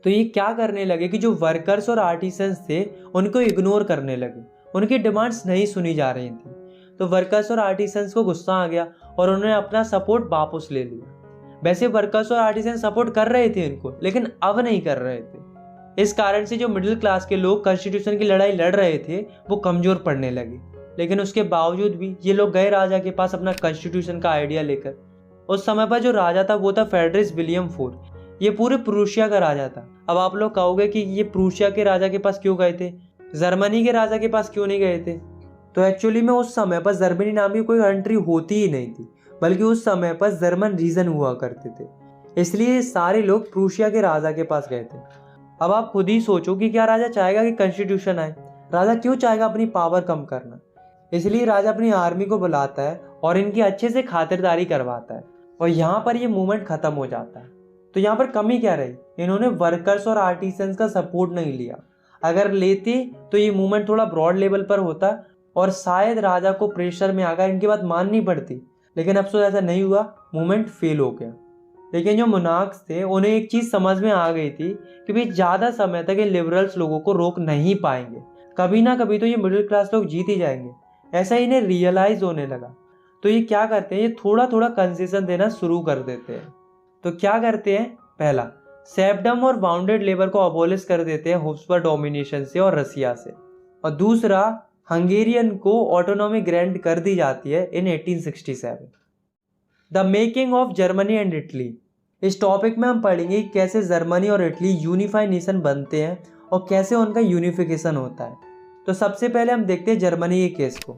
[SPEAKER 1] तो ये क्या करने लगे कि जो वर्कर्स और आर्टिसंस थे उनको इग्नोर करने लगे, उनकी डिमांड्स नहीं सुनी जा रही थी। तो वर्कर्स और आर्टिसंस को गुस्सा आ गया और उन्होंने अपना सपोर्ट वापस ले लिया। वैसे वर्कर्स और आर्टिसन सपोर्ट कर रहे थे इनको, लेकिन अब नहीं कर रहे थे। इस कारण से जो मिडिल क्लास के लोग कॉन्स्टिट्यूशन की लड़ाई लड़ रहे थे वो कमजोर पड़ने लगे। लेकिन उसके बावजूद भी ये लोग गए राजा के पास अपना कॉन्स्टिट्यूशन का आइडिया लेकर। उस समय पर जो राजा था वो था फ्रेडरिक विलियम फोर्थ। ये पूरे प्रूशिया का राजा था। अब आप लोग कहोगे कि ये प्रूशिया के राजा के पास क्यों गए थे, जर्मनी के राजा के पास क्यों नहीं गए थे? तो एक्चुअली में उस समय पर जर्मनी नाम की कोई कंट्री होती ही नहीं थी, बल्कि उस समय पर जर्मन रीजन हुआ करते थे। इसलिए सारे लोग प्रूशिया के राजा के पास गए थे। अब आप खुद ही सोचो कि क्या राजा चाहेगा कि कॉन्स्टिट्यूशन आए? राजा क्यों चाहेगा अपनी पावर कम करना? इसलिए राजा अपनी आर्मी को बुलाता है और इनकी अच्छे से खातिरदारी करवाता है, और यहाँ पर ये मूवमेंट खत्म हो जाता है। तो यहाँ पर कमी क्या रही? इन्होंने वर्कर्स और आर्टिसंस का सपोर्ट नहीं लिया। अगर लेते तो ये मूवमेंट थोड़ा ब्रॉड लेवल पर होता और शायद राजा को प्रेशर में आकर इनकी बात माननी पड़ती। लेकिन अफसोस ऐसा नहीं हुआ, मूवमेंट फेल हो गया। लेकिन जो मोनार्क्स थे उन्हें एक चीज़ समझ में आ गई थी कि भाई ज़्यादा समय तक ये लिबरल्स लोगों को रोक नहीं पाएंगे, कभी ना कभी तो ये मिडिल क्लास लोग जीत ही जाएंगे। ऐसा इन्हें रियलाइज होने लगा। तो ये क्या करते हैं, ये थोड़ा थोड़ा कंसेशन देना शुरू कर देते हैं। तो क्या करते हैं? पहला, सेफ्डम और बाउंडेड लेबर को अबॉलिश कर देते हैं हब्सबर्ग डोमिनेशन से और रसिया से। और दूसरा, हंगेरियन को ऑटोनॉमी ग्रांट कर दी जाती है इन 1867। The making of Germany and Italy. इस टॉपिक में हम पढ़ेंगे कि कैसे जर्मनी और इटली यूनिफाइड नेशन बनते हैं और कैसे उनका यूनिफिकेशन होता है। तो सबसे पहले हम देखते हैं जर्मनी के केस को।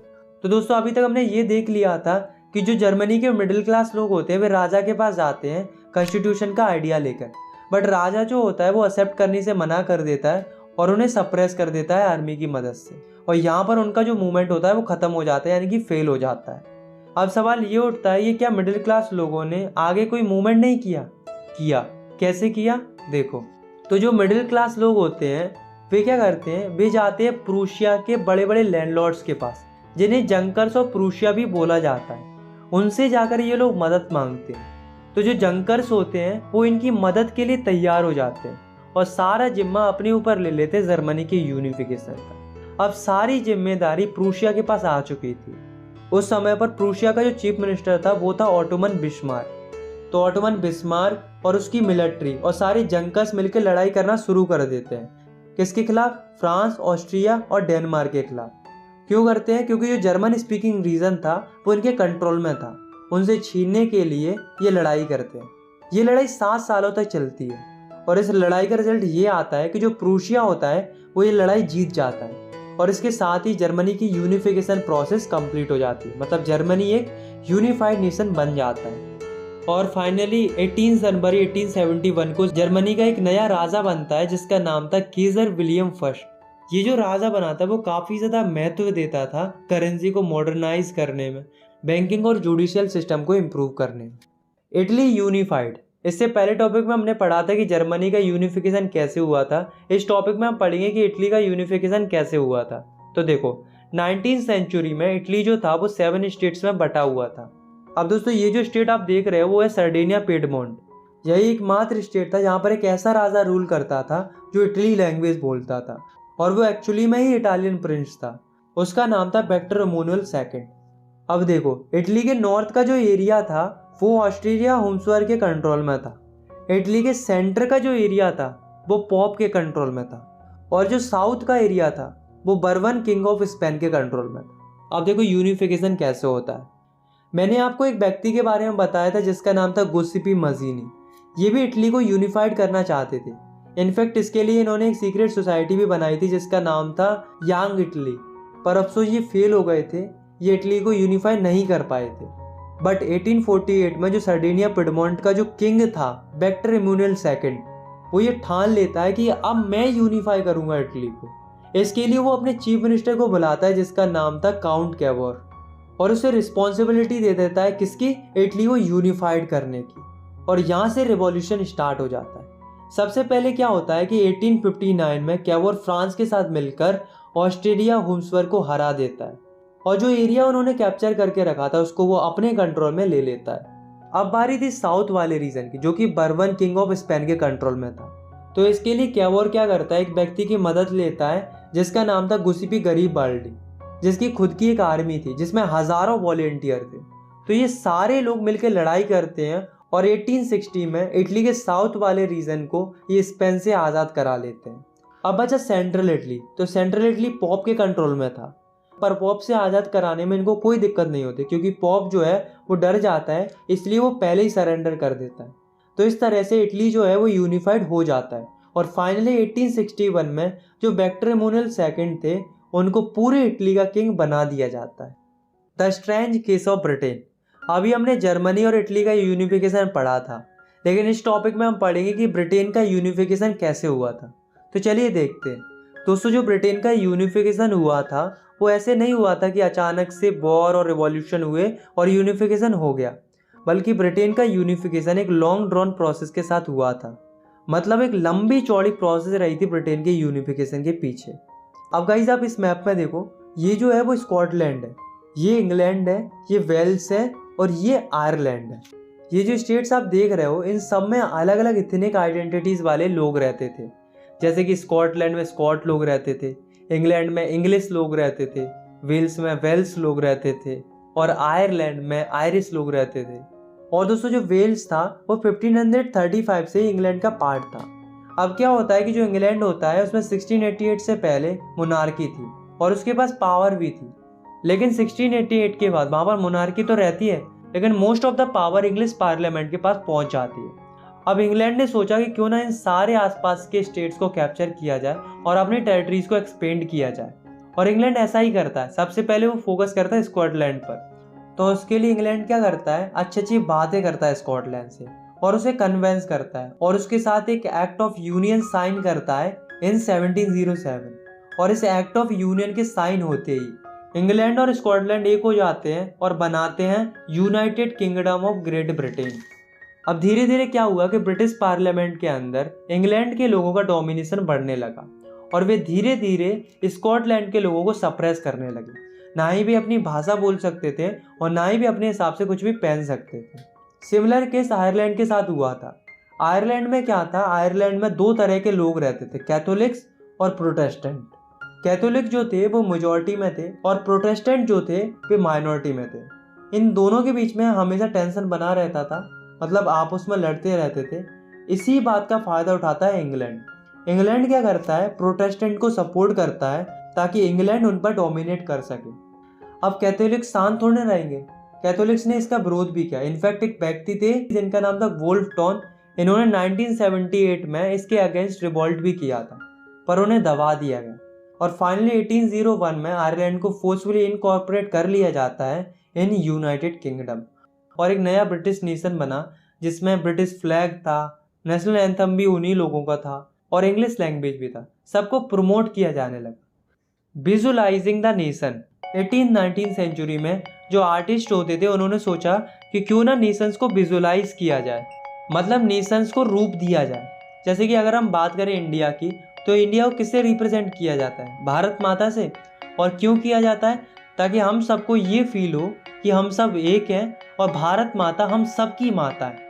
[SPEAKER 1] तो दोस्तों अभी तक हमने ये देख लिया था कि जो जर्मनी के मिडिल क्लास लोग होते हैं वे राजा के पास जाते हैं कॉन्स्टिट्यूशन का आइडिया लेकर, बट राजा जो होता है वो एक्सेप्ट करने से मना कर देता है और उन्हें सप्रेस कर देता है आर्मी की मदद से। और यहाँ पर उनका जो मूवमेंट होता है वो खत्म हो जाता है, यानी कि फेल हो जाता है। अब सवाल ये उठता है, ये क्या मिडिल क्लास लोगों ने आगे कोई मूवमेंट नहीं किया? कैसे किया? देखो, तो जो मिडिल क्लास लोग होते हैं वे क्या करते हैं, वे जाते हैं प्रूशिया के बड़े बड़े लैंडलॉर्ड्स के पास, जिन्हें जंकर्स और प्रूशिया भी बोला जाता है। उनसे जाकर ये लोग मदद मांगते हैं। तो जो जंकर्स होते हैं वो इनकी मदद के लिए तैयार हो जाते हैं और सारा जिम्मा अपने ऊपर ले लेते जर्मनी के यूनिफिकेशन का। अब सारी जिम्मेदारी प्रूशिया के पास आ चुकी थी। उस समय पर प्रूशिया का जो चीफ मिनिस्टर था वो था ऑटोमन बिस्मार्क। तो ऑटोमन बिस्मार्क और उसकी मिलिट्री और सारे जंकर्स मिलकर लड़ाई करना शुरू कर देते हैं। किसके खिलाफ? फ्रांस, ऑस्ट्रिया और डेनमार्क के खिलाफ। क्यों करते हैं? क्योंकि जो जर्मन स्पीकिंग रीजन था वो इनके कंट्रोल में था। उनसे छीनने के लिए ये लड़ाई करते हैं। ये लड़ाई 7 सालों तक चलती है और इस लड़ाई का रिजल्ट ये आता है कि जो प्रूशिया होता है वो ये लड़ाई जीत जाता है और इसके साथ ही जर्मनी की यूनिफिकेशन प्रोसेस कंप्लीट हो जाती है। मतलब जर्मनी एक यूनिफाइड नेशन बन जाता है। और फाइनली 18 जनवरी 1871 को जर्मनी का एक नया राजा बनता है जिसका नाम था केजर विलियम फर्स्ट। ये जो राजा बना था वो काफ़ी ज़्यादा महत्व देता था करेंसी को मॉडर्नाइज करने में, बैंकिंग और जुडिशियल सिस्टम को इम्प्रूव करने में। Italy unified. इससे पहले टॉपिक में हमने पढ़ा था कि जर्मनी का यूनिफिकेशन कैसे हुआ था। इस टॉपिक में हम पढ़ेंगे कि इटली का यूनिफिकेशन कैसे हुआ था। तो देखो, 19th सेंचुरी में इटली जो था वो 7 स्टेट्स में बटा हुआ था। अब दोस्तों ये जो स्टेट आप देख रहे हो वो है सर्डिनिया पिएडमोंट। यही एकमात्र स्टेट था जहाँ पर एक ऐसा राजा रूल करता था जो इटली लैंग्वेज बोलता था और वो एक्चुअली में ही इटालियन प्रिंस था। उसका नाम था विक्टर एमैनुएल II। अब देखो, इटली के नॉर्थ का जो एरिया था वो ऑस्ट्रिया हब्सबर्ग के कंट्रोल में था। इटली के सेंटर का जो एरिया था वो पोप के कंट्रोल में था और जो साउथ का एरिया था वो बर्बन किंग ऑफ स्पेन के कंट्रोल में था। अब देखो यूनिफिकेशन कैसे होता है। मैंने आपको एक व्यक्ति के बारे में बताया था जिसका नाम था गुस्सीपी मजीनी। ये भी इटली को यूनिफाइड करना चाहते थे। इनफैक्ट इसके लिए इन्होंने एक सीक्रेट सोसाइटी भी बनाई थी जिसका नाम था यंग इटली, पर अफसोस ये फेल हो गए थे। ये इटली को यूनिफाई नहीं कर पाए थे। बट 1848 में जो सर्डिनिया पिएडमोंट का जो किंग था विक्टर एमैनुएल II, वो ये ठान लेता है कि अब मैं यूनिफाई करूंगा इटली को। इसके लिए वो अपने चीफ मिनिस्टर को बुलाता है जिसका नाम था काउंट कैवोर, और उसे रिस्पॉन्सिबिलिटी दे देता है किसकी? इटली को यूनिफाइड करने की। और यहाँ से रिवॉल्यूशन स्टार्ट हो जाता है। सबसे पहले क्या होता है कि 1859 में कैवोर फ्रांस के साथ मिलकर ऑस्ट्रिया हब्सबर्ग को हरा देता है और जो एरिया उन्होंने कैप्चर करके रखा था उसको वो अपने कंट्रोल में ले लेता है। अब बारी थी साउथ वाले रीजन की जो कि बर्बन किंग ऑफ स्पेन के कंट्रोल में था। तो इसके लिए कैवोर क्या करता है, एक व्यक्ति की मदद लेता है जिसका नाम था गुस्सीपी गरीबाल्डी, जिसकी खुद की एक आर्मी थी जिसमें हजारों वॉलेंटियर थे। तो ये सारे लोग मिलकर लड़ाई करते हैं और 1860 में इटली के साउथ वाले रीजन को ये स्पेन से आज़ाद करा लेते हैं। अब बचा सेंट्रल इटली। तो सेंट्रल इटली पोप के कंट्रोल में था। पर पॉप से आज़ाद कराने में इनको कोई दिक्कत नहीं होती, क्योंकि पॉप जो है वो डर जाता है, इसलिए वो पहले ही सरेंडर कर देता है। तो इस तरह से इटली जो है वो यूनिफाइड हो जाता है और फाइनली 1861 में जो विक्टर एमैनुअल सेकंड थे उनको पूरे इटली का किंग बना दिया जाता है। The strange case of Britain. अभी हमने जर्मनी और इटली का यूनिफिकेशन पढ़ा था, लेकिन इस टॉपिक में हम पढ़ेंगे कि ब्रिटेन का यूनिफिकेशन कैसे हुआ था। तो चलिए देखते हैं। दोस्तों, जो ब्रिटेन का यूनिफिकेशन हुआ था वो ऐसे नहीं हुआ था कि अचानक से वॉर और रिवॉल्यूशन हुए और यूनिफिकेशन हो गया, बल्कि ब्रिटेन का यूनिफिकेशन एक लॉन्ग ड्रॉन प्रोसेस के साथ हुआ था। मतलब एक लंबी चौड़ी प्रोसेस रही थी ब्रिटेन के यूनिफिकेशन के पीछे। अब गाइस आप इस मैप में देखो, ये जो है वो स्कॉटलैंड है, ये इंग्लैंड है, ये वेल्स है और ये आयरलैंड है। ये जो स्टेट्स आप देख रहे हो इन सब में अलग अलग इथनिक आइडेंटिटीज़ वाले लोग रहते थे। जैसे कि स्कॉटलैंड में स्कॉट लोग रहते थे, इंग्लैंड में इंग्लिश लोग रहते थे, वेल्स में वेल्स लोग रहते थे और आयरलैंड में आयरिश लोग रहते थे। और दोस्तों जो वेल्स था वो 1535 से इंग्लैंड का पार्ट था। अब क्या होता है कि जो इंग्लैंड होता है उसमें 1688 से पहले मोनार्की थी और उसके पास पावर भी थी, लेकिन 1688 के बाद वहाँ पर मोनार्की तो रहती है, लेकिन most of the power English parliament के पास पहुँच जाती है। अब इंग्लैंड ने सोचा कि क्यों ना इन सारे आसपास के स्टेट्स को कैप्चर किया जाए और अपनी टेरिटरीज को एक्सपेंड किया जाए, और इंग्लैंड ऐसा ही करता है। सबसे पहले वो फोकस करता है स्कॉटलैंड पर। तो उसके लिए इंग्लैंड क्या करता है, अच्छी अच्छी बातें करता है स्कॉटलैंड से और उसे कन्वेंस करता है और उसके साथ एक एक्ट ऑफ यूनियन साइन करता है इन 1707। और इस एक्ट ऑफ यूनियन के साइन होते ही इंग्लैंड और स्कॉटलैंड एक हो जाते हैं और बनाते हैं United Kingdom of great Britain. अब धीरे धीरे क्या हुआ कि ब्रिटिश पार्लियामेंट के अंदर इंग्लैंड के लोगों का डोमिनेशन बढ़ने लगा और वे धीरे धीरे स्कॉटलैंड के लोगों को सप्रेस करने लगे। ना ही भी अपनी भाषा बोल सकते थे और ना ही भी अपने हिसाब से कुछ भी पहन सकते थे। सिमिलर केस आयरलैंड के साथ हुआ था। आयरलैंड में क्या था, आयरलैंड में दो तरह के लोग रहते थे, कैथोलिक्स और प्रोटेस्टेंट। कैथोलिक जो थे वो मेजॉरिटी में थे और प्रोटेस्टेंट जो थे वे माइनॉरिटी में थे। इन दोनों के बीच में हमेशा टेंशन बना रहता था, मतलब आपस में लड़ते रहते थे। इसी बात का फायदा उठाता है इंग्लैंड। इंग्लैंड क्या करता है, प्रोटेस्टेंट को सपोर्ट करता है ताकि इंग्लैंड उन पर डोमिनेट कर सके। अब कैथोलिक्स शांत थोड़े रहेंगे, कैथोलिक्स ने इसका विरोध भी किया। इनफैक्ट एक व्यक्ति थे जिनका नाम था वोल्फ टॉन, इन्होंने 1978 में इसके अगेंस्ट रिवॉल्ट भी किया था, पर उन्हें दबा दिया गया और फाइनली 1801 में आयरलैंड को फोर्सफुली इनकॉर्पोरेट कर लिया जाता है इन यूनाइटेड किंगडम और एक नया ब्रिटिश नेशन बना जिसमें ब्रिटिश फ्लैग था, नेशनल एंथम भी उन्हीं लोगों का था और इंग्लिश लैंग्वेज भी था। सबको प्रमोट किया जाने लगा। Visualising the nation. 18-19 सेंचुरी में जो आर्टिस्ट होते थे उन्होंने सोचा कि क्यों ना नेशंस को विजुअलाइज किया जाए, मतलब नेशंस को रूप दिया जाए। जैसे कि अगर हम बात करें इंडिया की, तो इंडिया को किससे रिप्रेजेंट किया जाता है, भारत माता से। और क्यों किया जाता है, ताकि हम सबको ये फील हो कि हम सब एक हैं और भारत माता हम सबकी माता है।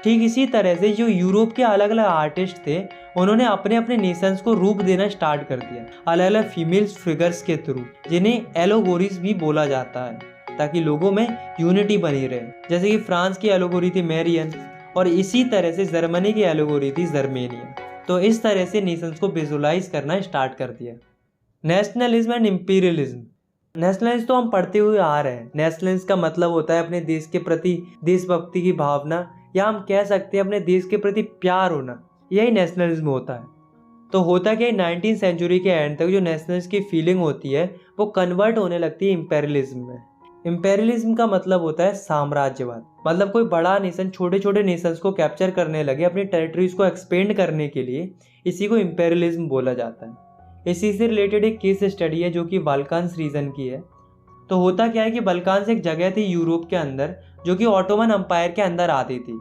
[SPEAKER 1] ठीक इसी तरह से जो यूरोप के अलग अलग आर्टिस्ट थे उन्होंने अपने अपने नेशंस को रूप देना स्टार्ट कर दिया अलग अलग फीमेल फिगर्स के थ्रू, जिन्हें एलोगोरीज भी बोला जाता है, ताकि लोगों में यूनिटी बनी रहे। जैसे कि फ्रांस की एलोगोरी थी मैरियन और इसी तरह से जर्मनी की एलोगोरी थी जर्मेनियन। तो इस तरह से नेशंस को विजुअलाइज करना स्टार्ट कर दिया। Nationalism and imperialism. नेशनलिज्म तो हम पढ़ते हुए आ रहे हैं। नेशनलिज्म का मतलब होता है अपने देश के प्रति देशभक्ति की भावना, या हम कह सकते हैं अपने देश के प्रति प्यार होना, यही नेशनलिज्म होता है। तो होता क्या, 19वीं सेंचुरी के एंड तक जो नेशनलिज्म की फीलिंग होती है वो कन्वर्ट होने लगती है इंपेरियलिज्म में। इंपेरियलिज्म का मतलब होता है साम्राज्यवाद, मतलब कोई बड़ा नेशन छोटे छोटे नेशंस को कैप्चर करने लगे अपनी टेरिटरीज को एक्सपेंड करने के लिए, इसी को इंपेरियलिज्म बोला जाता है। इसी से रिलेटेड एक केस स्टडी है जो कि बाल्कान्स रीजन की है। तो होता क्या है कि बाल्कान्स एक जगह थी यूरोप के अंदर जो कि ऑटोमन एम्पायर के अंदर आती थी।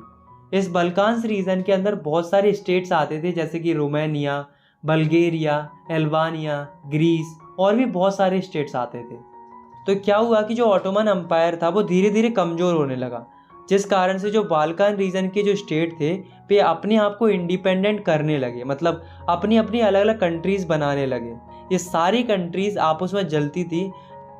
[SPEAKER 1] इस बाल्कान्स रीजन के अंदर बहुत सारे स्टेट्स आते थे, जैसे कि रोमानिया, बल्गेरिया, अल्बानिया, ग्रीस और भी बहुत सारे स्टेट्स आते थे। तो क्या हुआ कि जो ऑटोमन एम्पायर था वो धीरे धीरे कमज़ोर होने लगा, जिस कारण से जो बाल्कान रीजन के जो स्टेट थे वे अपने आप को इंडिपेंडेंट करने लगे, मतलब अपनी अपनी अलग अलग कंट्रीज़ बनाने लगे। ये सारी कंट्रीज़ आपस में जलती थी,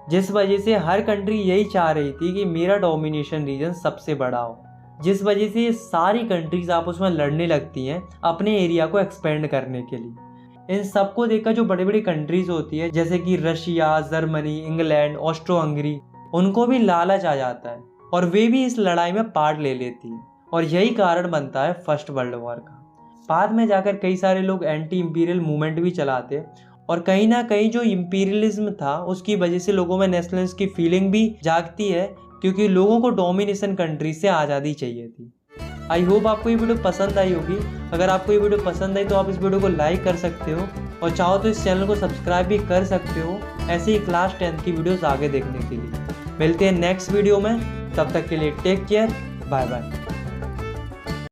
[SPEAKER 1] जिस वजह से हर कंट्री यही चाह रही थी कि मेरा डोमिनेशन रीजन सबसे बड़ा हो, जिस वजह से ये सारी कंट्रीज़ आपस में लड़ने लगती हैं अपने एरिया को एक्सपेंड करने के लिए। इन सबको देखकर जो बड़ी बड़ी कंट्रीज होती है जैसे कि Russia, Germany, England, Austro Hungary, उनको भी लालच आ जाता है और वे भी इस लड़ाई में पार्ट ले लेती है और यही कारण बनता है फर्स्ट वर्ल्ड वॉर का। बाद में जाकर कई सारे लोग एंटी इंपीरियल मूवमेंट भी चलाते और कहीं ना कहीं जो इंपीरियलिज्म था उसकी वजह से लोगों में नेशनलिज्म की फीलिंग भी जागती है, क्योंकि लोगों को डोमिनेशन कंट्री से आज़ादी चाहिए थी। आई होप आपको ये वीडियो पसंद आई होगी। अगर आपको ये वीडियो पसंद आई तो आप इस वीडियो को लाइक कर सकते हो और चाहो तो इस चैनल को सब्सक्राइब भी कर सकते हो ऐसे ही क्लास 10 की वीडियोस आगे देखने के लिए। मिलते हैं नेक्स्ट वीडियो में, तब तक के लिए टेक केयर, बाय बाय।